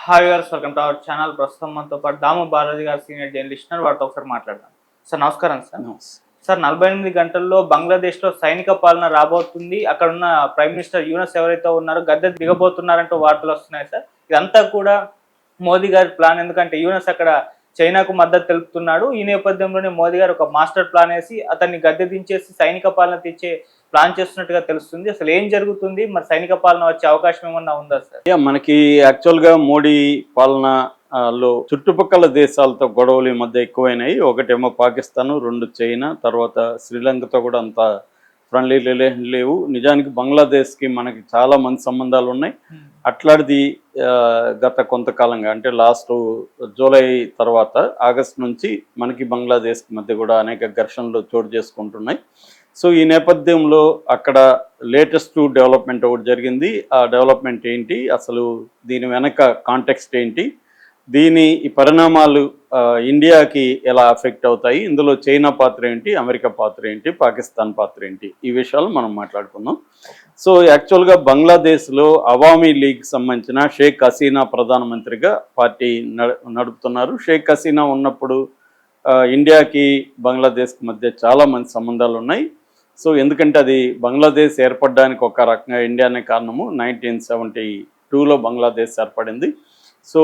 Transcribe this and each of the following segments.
Hi గారు, welcome to our channel. ప్రస్తుతం మనతో పాటు దాము బాలాజీ గారు, సీనియర్ జర్నలిస్ట్, వారితో ఒకసారి మాట్లాడదాం. సార్ నమస్కారం. సార్ 48 గంటల్లో బంగ్లాదేశ్లో సైనిక పాలన రాబోతుంది. అక్కడ ఉన్న ప్రైమ్ మినిస్టర్ యూనస్ ఎవరైతే ఉన్నారో గద్దె దిగబోతున్నారంటూ వార్తలు వస్తున్నాయి సార్. ఇదంతా కూడా మోదీ గారి ప్లాన్. ఎందుకంటే యూనస్ అక్కడ చైనాకు మద్దతు తెలుపుతున్నాడు. ఈ నేపథ్యంలోనే మోదీ గారు ఒక మాస్టర్ ప్లాన్ వేసి అతన్ని గద్దె దించేసి సైనిక పాలన తెచ్చే ప్లాన్ చేస్తున్నట్టుగా తెలుస్తుంది. అసలు ఏం జరుగుతుంది? మరి సైనిక పాలన వచ్చే అవకాశం ఏమన్నా ఉందా సార్? మనకి యాక్చువల్గా మోడీ పాలనలో చుట్టుపక్కల దేశాలతో గొడవలు ఈ మధ్య ఎక్కువైనాయి. ఒకటేమో పాకిస్తాన్, రెండు చైనా, తర్వాత శ్రీలంకతో కూడా అంత ఫ్రెండ్లీ రిలేషన్ లేవు. నిజానికి బంగ్లాదేశ్కి మనకి చాలా మంచి సంబంధాలు ఉన్నాయి. అట్లాంటిది గత కొంతకాలంగా అంటే లాస్ట్ జూలై తర్వాత ఆగస్ట్ నుంచి మనకి బంగ్లాదేశ్కి మధ్య కూడా అనేక ఘర్షణలు చోటు చేసుకుంటున్నాయి. సో ఈ నేపథ్యంలో అక్కడ లేటెస్ట్ డెవలప్మెంట్ ఒకటి జరిగింది. ఆ డెవలప్మెంట్ ఏంటి, అసలు దీని వెనక కాంటెక్స్ట్ ఏంటి, ఈ పరిణామాలు ఇండియాకి ఎలా అఫెక్ట్ అవుతాయి, ఇందులో చైనా పాత్ర ఏంటి, అమెరికా పాత్ర ఏంటి, పాకిస్తాన్ పాత్ర ఏంటి, ఈ విషయాలు మనం మాట్లాడుకుందాం. సో యాక్చువల్గా బంగ్లాదేశ్లో అవామీ లీగ్ సంబంధించిన షేక్ హసీనా ప్రధానమంత్రిగా పార్టీ నడుపుతున్నారు. షేక్ హసీనా ఉన్నప్పుడు ఇండియాకి బంగ్లాదేశ్కి మధ్య చాలా మంచి సంబంధాలు ఉన్నాయి. సో ఎందుకంటే అది బంగ్లాదేశ్ ఏర్పడడానికి ఒక రకంగా ఇండియానే కారణము. 1972లో బంగ్లాదేశ్ ఏర్పడింది. సో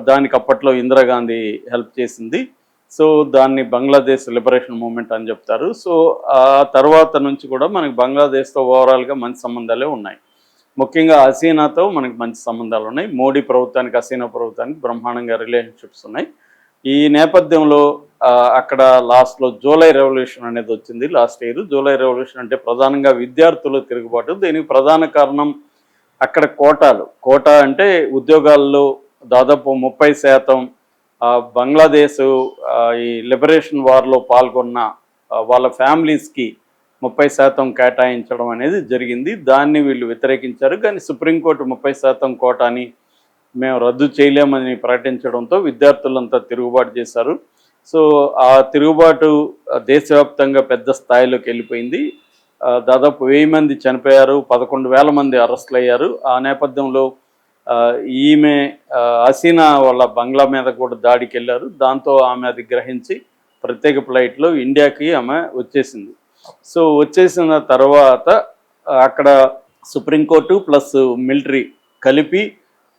దానికి అప్పట్లో ఇందిరాగాంధీ హెల్ప్ చేసింది. సో దాన్ని బంగ్లాదేశ్ లిబరేషన్ మూమెంట్ అని చెప్తారు. సో ఆ తర్వాత నుంచి కూడా మనకి బంగ్లాదేశ్తో ఓవరాల్గా మంచి సంబంధాలే ఉన్నాయి. ముఖ్యంగా హసీనాతో మనకి మంచి సంబంధాలు ఉన్నాయి. మోడీ ప్రభుత్వానికి, హసీనా ప్రభుత్వానికి బ్రహ్మాండంగా రిలేషన్షిప్స్ ఉన్నాయి. ఈ నేపథ్యంలో అక్కడ లాస్ట్లో జూలై రెవల్యూషన్ అనేది వచ్చింది. లాస్ట్ ఇయర్ జూలై రెవల్యూషన్ అంటే ప్రధానంగా విద్యార్థుల తిరుగుబాటు. దీనికి ప్రధాన కారణం అక్కడ కోటా అంటే ఉద్యోగాల్లో దాదాపు 30% బంగ్లాదేశ్ ఈ లిబరేషన్ వార్లో పాల్గొన్న వాళ్ళ ఫ్యామిలీస్కి 30% కేటాయించడం అనేది జరిగింది. దాన్ని వీళ్ళు వ్యతిరేకించారు. కానీ సుప్రీంకోర్టు 30% కోటాని మేము రద్దు చేయలేమని ప్రకటించడంతో విద్యార్థులంతా తిరుగుబాటు చేశారు. సో ఆ తిరుగుబాటు దేశవ్యాప్తంగా పెద్ద స్థాయిలోకి వెళ్ళిపోయింది. దాదాపు 1000 మంది చనిపోయారు, 11,000 మంది అరెస్టులు అయ్యారు. ఆ నేపథ్యంలో ఈమె హసీనా వాళ్ళ బంగ్లా మీద కూడా దాడికి వెళ్ళారు. దాంతో ఆమె అది గ్రహించి ప్రత్యేక ఫ్లైట్లో ఇండియాకి ఆమె వచ్చేసింది. సో వచ్చేసిన తర్వాత అక్కడ సుప్రీంకోర్టు ప్లస్ మిలిటరీ కలిపి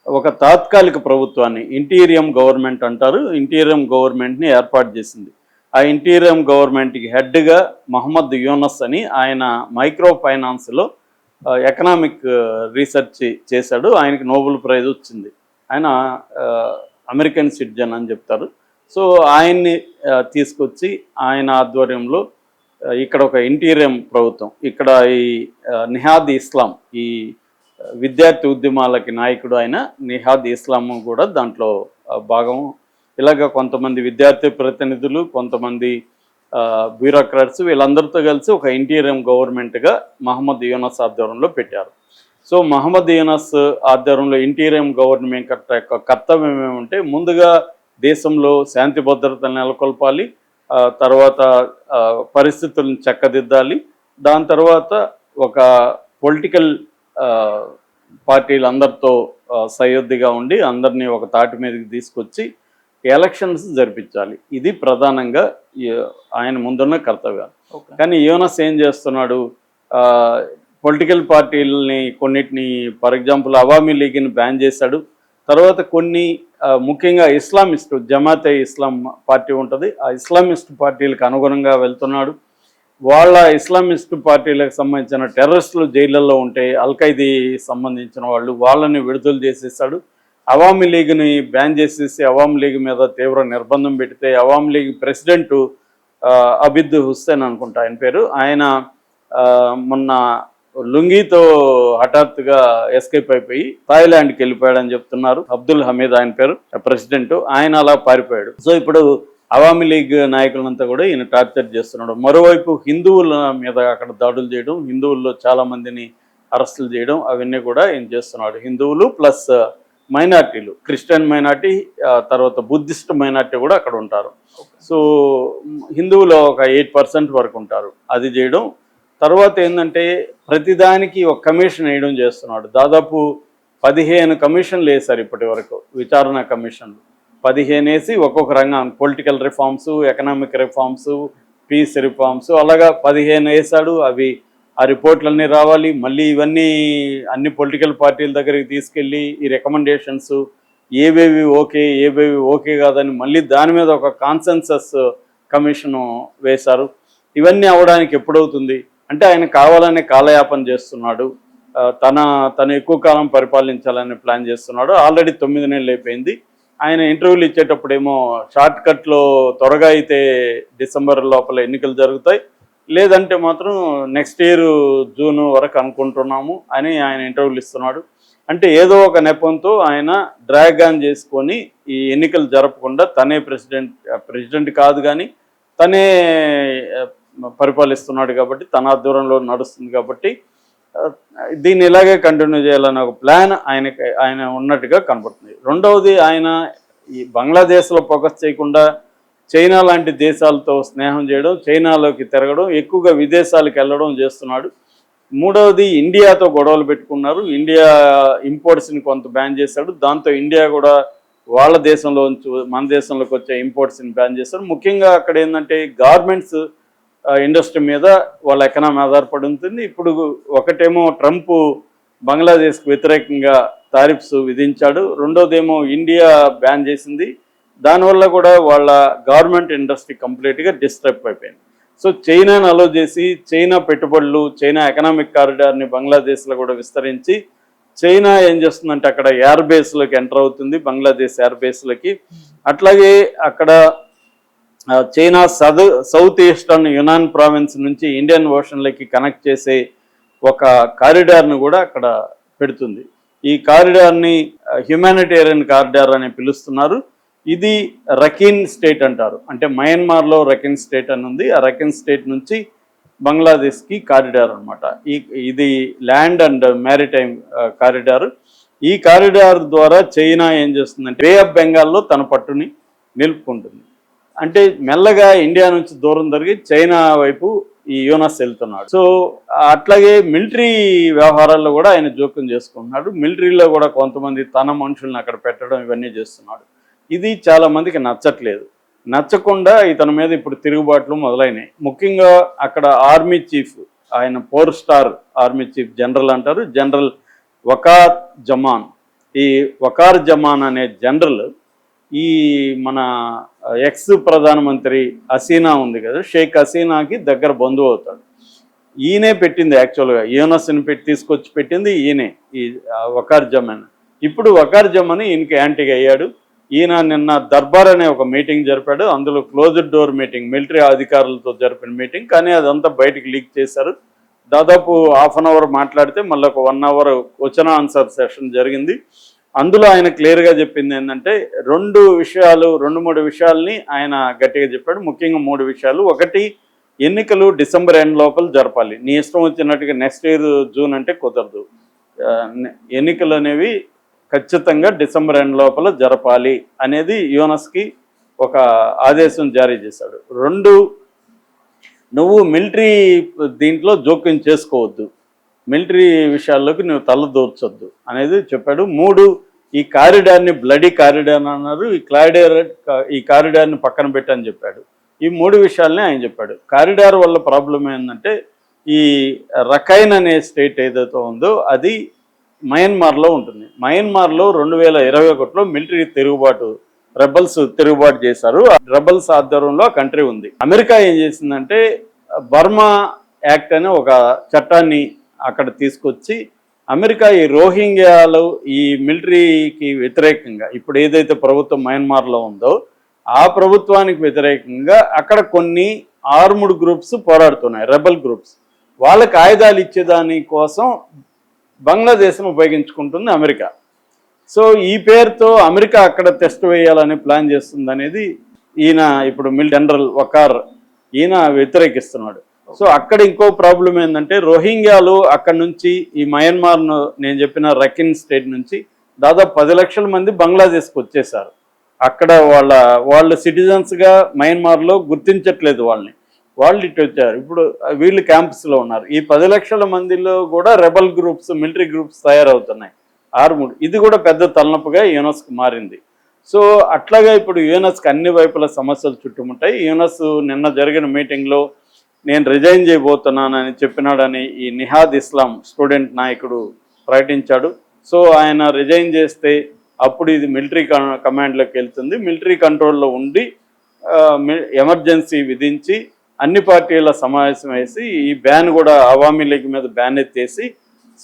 ఒక తాత్కాలిక ప్రభుత్వాన్ని, ఇంటీరియం గవర్నమెంట్ అంటారు, ఇంటీరియం గవర్నమెంట్ని ఏర్పాటు చేసింది. ఆ ఇంటీరియం గవర్నమెంట్కి హెడ్గా మహమ్మద్ యూనస్ అని, ఆయన మైక్రో ఫైనాన్స్లో ఎకనామిక్ రీసెర్చ్ చేశాడు. ఆయనకి నోబెల్ ప్రైజ్ వచ్చింది. ఆయన అమెరికన్ సిటిజన్ అని చెప్తారు. సో ఆయన్ని తీసుకొచ్చి ఆయన ఆధ్వర్యంలో ఇక్కడ ఒక ఇంటీరియం ప్రభుత్వం, ఇక్కడ ఈ నిహాద్ ఇస్లాం, ఈ విద్యార్థి ఉద్యమాలకి నాయకుడు ఆయన నిహాద్ ఇస్లాం కూడా దాంట్లో భాగం. ఇలాగ కొంతమంది విద్యార్థి ప్రతినిధులు, కొంతమంది బ్యూరోక్రాట్స్, వీళ్ళందరితో కలిసి ఒక ఇంటీరియం గవర్నమెంట్గా మహమ్మద్ యూనస్ ఆధ్వర్యంలో పెట్టారు. సో మహమ్మద్ యూనస్ ఆధ్వర్యంలో ఇంటీరియం గవర్నమెంట్ యొక్క కర్తవ్యం ఏమంటే, ముందుగా దేశంలో శాంతి భద్రతలు నెలకొల్పాలి, తర్వాత పరిస్థితులను చక్కదిద్దాలి, దాని తర్వాత ఒక పొలిటికల్ పార్టీలందరితో సయోధ్యగా ఉండి అందరినీ ఒక తాటి మీదకి తీసుకొచ్చి ఎలక్షన్స్ జరిపించాలి. ఇది ప్రధానంగా ఆయన ముందున్న కర్తవ్యం. కానీ యూనస్ ఏం చేస్తున్నాడు, పొలిటికల్ పార్టీలని కొన్నిటిని, ఫర్ ఎగ్జాంపుల్ అవామీ లీగ్ని బ్యాన్ చేశాడు. తర్వాత కొన్ని ముఖ్యంగా ఇస్లామిస్టు జమాతే ఇస్లాం పార్టీ ఉంటుంది, ఆ ఇస్లామిస్ట్ పార్టీలకు అనుగుణంగా వెళ్తున్నాడు. వాళ్ళ ఇస్లామిస్ట్ పార్టీలకు సంబంధించిన టెర్రరిస్టులు జైళ్ళల్లో ఉంటే అల్ఖైదీ సంబంధించిన వాళ్ళని విడుదల చేసేసాడు. అవామీ లీగ్ని బ్యాన్ చేసేసి అవామీ లీగ్ మీద తీవ్ర నిర్బంధం పెడితే అవామీ లీగ్ ప్రెసిడెంటు అబిద్ హుస్సేన్ అనుకుంటా ఆయన పేరు, ఆయన మొన్న లుంగీతో హఠాత్తుగా ఎస్కేప్ అయిపోయి థాయిలాండ్కి వెళ్ళిపోయాడని చెప్తున్నారు. అబ్దుల్ హమీద్ ఆయన పేరు, ప్రెసిడెంట్. ఆయన అలా పారిపోయాడు. సో ఇప్పుడు అవామీ లీగ్ నాయకులంతా కూడా ఈయన టార్చర్ చేస్తున్నాడు. మరోవైపు హిందువుల మీద అక్కడ దాడులు చేయడం, హిందువుల్లో చాలామందిని అరెస్టులు చేయడం, అవన్నీ కూడా ఈయన చేస్తున్నాడు. హిందువులు ప్లస్ మైనార్టీలు, క్రిస్టియన్ మైనార్టీ, తర్వాత బుద్ధిస్ట్ మైనార్టీ కూడా అక్కడ ఉంటారు. సో హిందువులో ఒక 8% వరకు ఉంటారు. అది చేయడం. తర్వాత ఏంటంటే ప్రతిదానికి ఒక కమిషన్ వేయడం చేస్తున్నాడు. దాదాపు 15 కమిషన్లు వేశారు ఇప్పటి వరకు, విచారణ కమిషన్లు 15 వేసి ఒక్కొక్క రంగం, political reforms, economic reforms, peace reforms, అలాగా 15 వేశాడు. అవి ఆ రిపోర్ట్లన్నీ రావాలి, మళ్ళీ ఇవన్నీ అన్ని పొలిటికల్ పార్టీల దగ్గరికి తీసుకెళ్ళి ఈ రికమెండేషన్స్ ఏవేవి ఓకే కాదని మళ్ళీ దాని మీద ఒక కాన్సెన్సస్ కమిషను వేశారు. ఇవన్నీ అవడానికి ఎప్పుడవుతుంది అంటే ఆయన కావాలనే కాలయాపన చేస్తున్నాడు, తను ఎక్కువ కాలం పరిపాలించాలని ప్లాన్ చేస్తున్నాడు. ఆల్రెడీ 9 నెలలు అయిపోయింది. ఆయన ఇంటర్వ్యూలు ఇచ్చేటప్పుడేమో షార్ట్ కట్లో త్వరగా అయితే డిసెంబర్ లోపల ఎన్నికలు జరుగుతాయి, లేదంటే మాత్రం నెక్స్ట్ ఇయర్ జూన్ వరకు అనుకుంటున్నాము అని ఆయన ఇంటర్వ్యూలు ఇస్తున్నాడు. అంటే ఏదో ఒక నెపంతో ఆయన డ్రాగ్ ఆన్ చేసుకొని ఈ ఎన్నికలు జరపకుండా తనే ప్రెసిడెంట్ కాదు కానీ తనే పరిపాలిస్తున్నాడు కాబట్టి, తన ఆధ్వర్యంలో నడుస్తుంది కాబట్టి దీన్ని ఇలాగే కంటిన్యూ చేయాలనే ఒక ప్లాన్ ఆయన ఉన్నట్టుగా కనపడుతుంది. రెండవది, ఆయన ఈ బంగ్లాదేశ్లో ఫోకస్ చేయకుండా చైనా లాంటి దేశాలతో స్నేహం చేయడం, చైనాలోకి తిరగడం, ఎక్కువగా విదేశాలకు వెళ్ళడం చేస్తున్నాడు. మూడవది, ఇండియాతో గొడవలు పెట్టుకున్నారు. ఇండియా ఇంపోర్ట్స్ని కొంత బ్యాన్ చేశాడు. దాంతో ఇండియా కూడా వాళ్ళ దేశంలో మన దేశంలోకి వచ్చే ఇంపోర్ట్స్ని బ్యాన్ చేశారు. ముఖ్యంగా అక్కడ ఏంటంటే గార్మెంట్స్ ఇండస్ట్రీ మీద వాళ్ళ ఎకనామీ ఆధారపడి ఉంటుంది. ఇప్పుడు ఒకటేమో ట్రంప్ బంగ్లాదేశ్కి వ్యతిరేకంగా టారిఫ్స్ విధించాడు, రెండోదేమో ఇండియా బ్యాన్ చేసింది. దానివల్ల కూడా వాళ్ళ గవర్నమెంట్ ఇండస్ట్రీ కంప్లీట్గా డిస్టర్బ్ అయిపోయింది. సో చైనాను అలో చేసి చైనా పెట్టుబడులు, చైనా ఎకనామిక్ కారిడార్ని బంగ్లాదేశ్లో కూడా విస్తరించి చైనా ఏం చేస్తుందంటే అక్కడ ఎయిర్ బేస్లోకి ఎంటర్ అవుతుంది, బంగ్లాదేశ్ ఎయిర్ బేస్లోకి. అట్లాగే అక్కడ చైనా సౌత్ ఈస్టర్న్ యునాన్ ప్రావిన్స్ నుంచి ఇండియన్ ఓషన్లకి కనెక్ట్ చేసే ఒక కారిడార్ను కూడా అక్కడ పెడుతుంది. ఈ కారిడార్ని హ్యుమానిటేరియన్ కారిడార్ అని పిలుస్తున్నారు. ఇది రఖీన్ స్టేట్ అంటారు, అంటే మయన్మార్లో రఖీన్ స్టేట్ అని ఉంది. ఆ రఖీన్ స్టేట్ నుంచి బంగ్లాదేశ్కి కారిడార్ అనమాట. ఇది ల్యాండ్ అండ్ మ్యారిటైమ్ కారిడార్. ఈ కారిడార్ ద్వారా చైనా ఏం చేస్తుందంటే బే ఆఫ్ బెంగాల్లో తన పట్టుని నిలుపుకుంటుంది. అంటే మెల్లగా ఇండియా నుంచి దూరం జరిగి చైనా వైపు ఈ యూనస్ వెళ్తున్నాడు. సో అట్లాగే మిలిటరీ వ్యవహారాల్లో కూడా ఆయన జోక్యం చేసుకుంటున్నాడు. మిలిటరీలో కూడా కొంతమంది తన మనుషుల్ని అక్కడ పెట్టడం ఇవన్నీ చేస్తున్నాడు. ఇది చాలా మందికి నచ్చట్లేదు. నచ్చకుండా ఇతని మీద ఇప్పుడు తిరుగుబాట్లు మొదలైనాయి. ముఖ్యంగా అక్కడ ఆర్మీ చీఫ్, ఆయన 4 స్టార్ ఆర్మీ చీఫ్ జనరల్ అంటారు, జనరల్ వకార్ జమాన్. ఈ వకార్ జమాన్ అనే జనరల్ ఈ మన ఎక్స్ ప్రధానమంత్రి హసీనా ఉంది కదా, షేక్ హసీనాకి దగ్గర బంధువు అవుతాడు. ఈయనే పెట్టింది యాక్చువల్గా, యూనస్ని తీసుకొచ్చి పెట్టింది ఈయనే, ఈ వకార్ జమాన్. ఇప్పుడు వకార్ జమాన్ ఈయనకి యాంటీగా అయ్యాడు. ఈయన నిన్న దర్బార్ అనే ఒక మీటింగ్ జరిపాడు. అందులో క్లోజ్డ్ డోర్ మీటింగ్, మిలిటరీ అధికారులతో జరిపిన మీటింగ్, కానీ అదంతా బయటికి లీక్ చేశారు. దాదాపు ½ అన్ అవర్ మాట్లాడితే మళ్ళీ ఒక 1 అవర్ క్వశ్చన్ ఆన్సర్ సెషన్ జరిగింది. అందులో ఆయన క్లియర్గా చెప్పింది ఏంటంటే 2-3 విషయాల్ని ఆయన గట్టిగా చెప్పాడు. ముఖ్యంగా 3 విషయాలు. ఒకటి, ఎన్నికలు డిసెంబర్ ఎండ్ లోపల జరపాలి. నీ ఇష్టం వచ్చినట్టుగా నెక్స్ట్ ఇయర్ జూన్ అంటే కుదరదు. ఎన్నికలు అనేవి ఖచ్చితంగా డిసెంబర్ ఎండ్ లోపల జరపాలి అనేది యూనస్కి ఒక ఆదేశం జారీ చేశాడు. 2, నువ్వు మిలిటరీ దీంట్లో జోక్యం చేసుకోవద్దు, మిలిటరీ విషయాల్లోకి నువ్వు తలదూర్చొద్దు అనేది చెప్పాడు. 3, ఈ కారిడార్ని బ్లడీ కారిడార్ అన్నారు, ఈ కారిడార్ని పక్కన పెట్టని చెప్పాడు. ఈ 3 విషయాల్ని ఆయన చెప్పాడు. కారిడార్ వల్ల ప్రాబ్లం ఏంటంటే ఈ రఖైన్ అనే స్టేట్ ఏదైతే ఉందో అది మయన్మార్లో ఉంటుంది. మయన్మార్లో 2021లో మిలిటరీ రెబల్స్ తిరుగుబాటు చేశారు. రెబల్స్ ఆధ్వర్యంలో ఆ కంట్రీ ఉంది. అమెరికా ఏం చేసిందంటే బర్మా యాక్ట్ అనే ఒక చట్టాన్ని అక్కడ తీసుకొచ్చి అమెరికా ఈ రోహింగ్యాలు ఈ మిలిటరీకి వ్యతిరేకంగా ఇప్పుడు ఏదైతే ప్రభుత్వం మయన్మార్లో ఉందో ఆ ప్రభుత్వానికి వ్యతిరేకంగా అక్కడ కొన్ని ఆర్మ్డ్ గ్రూప్స్ పోరాడుతున్నాయి, రెబల్ గ్రూప్స్. వాళ్ళకి ఆయుధాలు ఇచ్చేదాని కోసం బంగ్లాదేశ్ను ఉపయోగించుకుంటుంది అమెరికా. సో ఈ పేరుతో అమెరికా అక్కడ టెస్ట్ వేయాలని ప్లాన్ చేస్తుంది అనేది ఈయన ఇప్పుడు జనరల్ వకార్ ఈయన వ్యతిరేకిస్తున్నాడు. సో అక్కడ ఇంకో ప్రాబ్లం ఏంటంటే రోహింగ్యాలు అక్కడ నుంచి ఈ మయన్మార్ను నేను చెప్పిన రఖీన్ స్టేట్ నుంచి దాదాపు 10 లక్షల మంది బంగ్లాదేశ్కి వచ్చేసారు. అక్కడ వాళ్ళు సిటిజన్స్గా మయన్మార్లో గుర్తించట్లేదు వాళ్ళని, వాళ్ళు ఇటు వచ్చారు. ఇప్పుడు వీళ్ళు క్యాంప్స్లో ఉన్నారు. ఈ 10 లక్షల మందిలో కూడా రెబల్ గ్రూప్స్, మిలిటరీ గ్రూప్స్ తయారవుతున్నాయి. ఆర్ముడ్ ఇది కూడా పెద్ద తలనొప్పిగా యూనస్కు మారింది. సో అట్లాగా ఇప్పుడు యూనస్కి అన్ని వైపుల సమస్యలు చుట్టుముట్టాయి. యూనస్ నిన్న జరిగిన మీటింగ్లో నేను రిజైన్ చేయబోతున్నానని చెప్పినాడని ఈ నిహాద్ ఇస్లాం స్టూడెంట్ నాయకుడు ప్రకటించాడు. సో ఆయన రిజైన్ చేస్తే అప్పుడు ఇది మిలిటరీ కమాండ్లోకి వెళ్తుంది. మిలిటరీ కంట్రోల్లో ఉండి ఎమర్జెన్సీ విధించి అన్ని పార్టీల సమావేశం వేసి ఈ బ్యాన్ కూడా అవామీ లీగ్ మీద బ్యాన్ ఎత్తేసి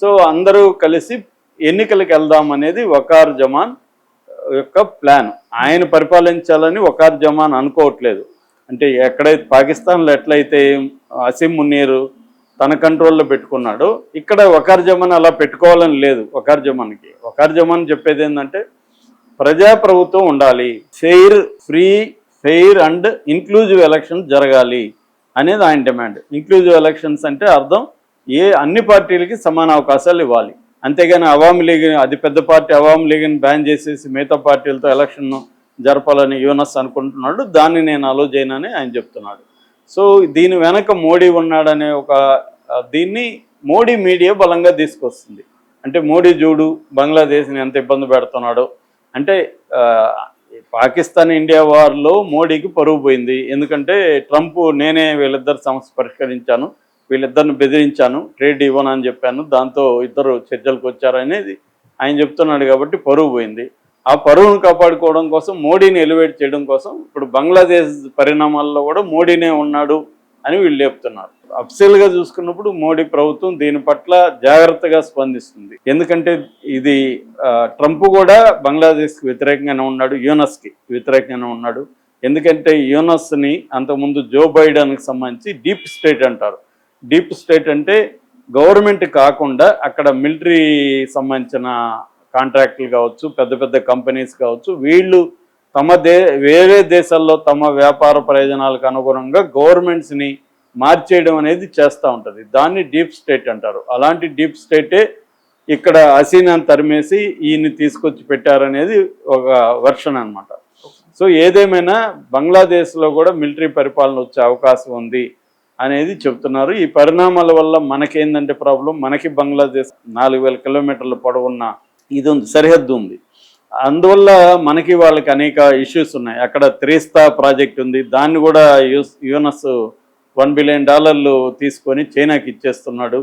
సో అందరూ కలిసి ఎన్నికలకు వెళ్దాం అనేది వకార్ జమాన్ యొక్క ప్లాన్. ఆయన పరిపాలించాలని వకార్ జమాన్ అనుకోవట్లేదు. అంటే ఎక్కడైతే పాకిస్తాన్లో ఎట్లయితే అసీం మునీర్ తన కంట్రోల్లో పెట్టుకున్నాడో ఇక్కడ వకార్ జమాన్ అలా పెట్టుకోవాలని లేదు. వకార్ జమాన్ చెప్పేది ఏంటంటే ప్రజాప్రభుత్వం ఉండాలి, free fair and inclusive election జరగాలి అనేది ఆయన డిమాండ్. ఇంక్లూజివ్ ఎలక్షన్స్ అంటే అర్థం అన్ని పార్టీలకి సమాన అవకాశాలు ఇవ్వాలి. అంతేగాని అవామీ లీగ్ అతిపెద్ద పార్టీ అవామీ లీగ్ని బ్యాన్ చేసేసి మిగతా పార్టీలతో ఎలక్షన్ జరపాలని యూనస్ అనుకుంటున్నాడు. దాన్ని నేను అలో చేయనని ఆయన చెప్తున్నాడు. సో దీని వెనక మోడీ ఉన్నాడనే దీన్ని మోడీ మీడియా బలంగా తీసుకొస్తుంది. అంటే మోడీ చూడు బంగ్లాదేశ్ని ఎంత ఇబ్బంది పెడుతున్నాడో. అంటే పాకిస్తాన్ ఇండియా వార్లో మోడీకి పరువు పోయింది. ఎందుకంటే ట్రంప్ నేనే వీళ్ళిద్దరు సమస్య పరిష్కరించాను, వీళ్ళిద్దరిని బెదిరించాను, ట్రేడ్ ఇవ్వనని చెప్పాను, దాంతో ఇద్దరు చర్చలకు వచ్చారనేది ఆయన చెప్తున్నాడు. కాబట్టి పరువు పోయింది. ఆ పరువును కాపాడుకోవడం కోసం మోడీని ఎలివేట్ చేయడం కోసం ఇప్పుడు బంగ్లాదేశ్ పరిణామాల్లో కూడా మోడీనే ఉన్నాడు అని వీళ్ళు చెప్తున్నారు. అఫ్సల్గా చూసుకున్నప్పుడు మోడీ ప్రభుత్వం దీని పట్ల జాగ్రత్తగా స్పందిస్తుంది. ఎందుకంటే ఇది ట్రంప్ కూడా బంగ్లాదేశ్కి వ్యతిరేకంగానే ఉన్నాడు, యూనస్కి వ్యతిరేకంగానే ఉన్నాడు. ఎందుకంటే యూనస్ని అంతకుముందు జో బైడెన్కి సంబంధించి డీప్ స్టేట్ అంటారు. డీప్ స్టేట్ అంటే గవర్నమెంట్ కాకుండా అక్కడ మిలిటరీ సంబంధించిన కాంట్రాక్టులు కావచ్చు, పెద్ద పెద్ద కంపెనీస్ కావచ్చు, వీళ్ళు వేరే దేశాల్లో తమ వ్యాపార ప్రయోజనాలకు అనుగుణంగా గవర్నమెంట్స్ని మార్చేయడం అనేది చేస్తూ ఉంటుంది. దాన్ని డీప్ స్టేట్ అంటారు. అలాంటి డీప్ స్టేటే ఇక్కడ హసీనాను తరిమేసి ఈయన్ని తీసుకొచ్చి పెట్టారనేది ఒక వెర్షన్ అన్నమాట. సో ఏదేమైనా బంగ్లాదేశ్లో కూడా మిలిటరీ పరిపాలన వచ్చే అవకాశం ఉంది అనేది చెప్తున్నారు. ఈ పరిణామాల వల్ల మనకేందంటే ప్రాబ్లం, మనకి బంగ్లాదేశ్ 4000 కిలోమీటర్ల పొడవున్న ఇది ఉంది, సరిహద్దు ఉంది. అందువల్ల మనకి వాళ్ళకి అనేక ఇష్యూస్ ఉన్నాయి. అక్కడ త్రీస్తా ప్రాజెక్ట్ ఉంది, దాన్ని కూడా యూనస్ $1 బిలియన్ తీసుకొని చైనాకి ఇచ్చేస్తున్నాడు.